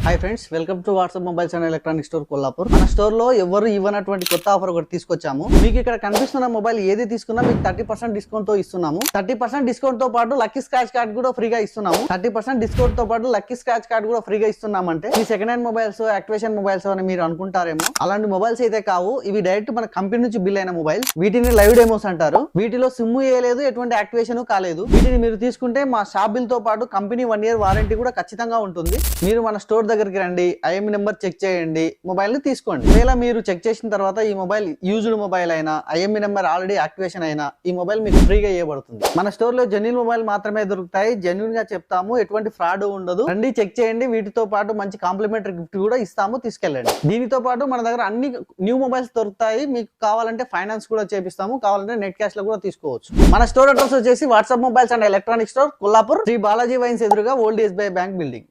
Hi friends, welcome to WhatsApp mobiles and electronic store Kollapur. మన store లో ఎవరు ఇవ్వనటువంటి కొత్త ఆఫర్ ఒకటి తీసుకొచ్చాము. మీకు ఇక్కడ కనిపిస్తున్న మొబైల్ ఏది తీసుకున్నా మీకు 30% డిస్కౌంట్ తో ఇస్తున్నాము. 30% డిస్కౌంట్ తో పాటు లక్కీ స్క్రాచ్ కార్డ్ కూడా ఫ్రీగా ఇస్తున్నాము. 30% డిస్కౌంట్ తో పాటు లక్కీ స్క్రాచ్ కార్డ్ కూడా ఫ్రీగా ఇస్తున్నామంటే ఈ second hand mobiles, activation mobiles అని మీరు అనుకుంటారేమో. అలాంటి మొబైల్స్ అయితే కావు. ఇవి డైరెక్ట్ మన కంపెనీ నుంచి బిల్ అయిన మొబైల్స్. వీటిని లైవ్ డెమోస్ అంటారు. వీటిలో సిమ్ వేయలేదు, ఎటువంటి యాక్టివేషన్ కాలేదు. వీటిని మీరు తీసుకుంటే మా షాప్ బిల్ తో పాటు కంపెనీ 1 year వారంటీ కూడా ఖచ్చితంగా ఉంటుంది. మీరు మన స్టోర్ దగ్గరికి రండి, ఐఎంఈ నెంబర్ చెక్ చేయండి, మొబైల్ ని తీసుకోండి. ఒకవేళ మీరు చెక్ చేసిన తర్వాత ఈ మొబైల్ యూజ్డ్ మొబైల్ అయినా, ఐఎంఈ నెంబర్ ఆల్రెడీ యాక్టివేషన్ అయినా ఈ మొబైల్ మీకు ఫ్రీగా ఇవ్వబడుతుంది. మన స్టోర్ లో జెన్యూన్ మొబైల్ మాత్రమే దొరుకుతాయి. జెన్యూన్ గా చెప్తాము, ఎటువంటి ఫ్రాడ్ ఉండదు. రండి, చెక్ చేయండి. వీటితో పాటు మంచి కాంప్లిమెంటరీ గిఫ్ట్ కూడా ఇస్తాము, తీసుకెళ్ళండి. దీనితో పాటు మన దగ్గర అన్ని న్యూ మొబైల్స్ దొరుకుతాయి. మీకు కావాలంటే ఫైనాన్స్ కూడా చేపిస్తాము, కావాలంటే నెట్ క్యాష్ లో కూడా తీసుకోవచ్చు. మన స్టోర్ అడ్రస్ వచ్చేసి WhatsApp mobiles and electronic store Kollapur, Shri Balaji wines ఎదురుగా ఓల్డ్ ఎస్బీఐ బ్యాంక్ బిల్డింగ్.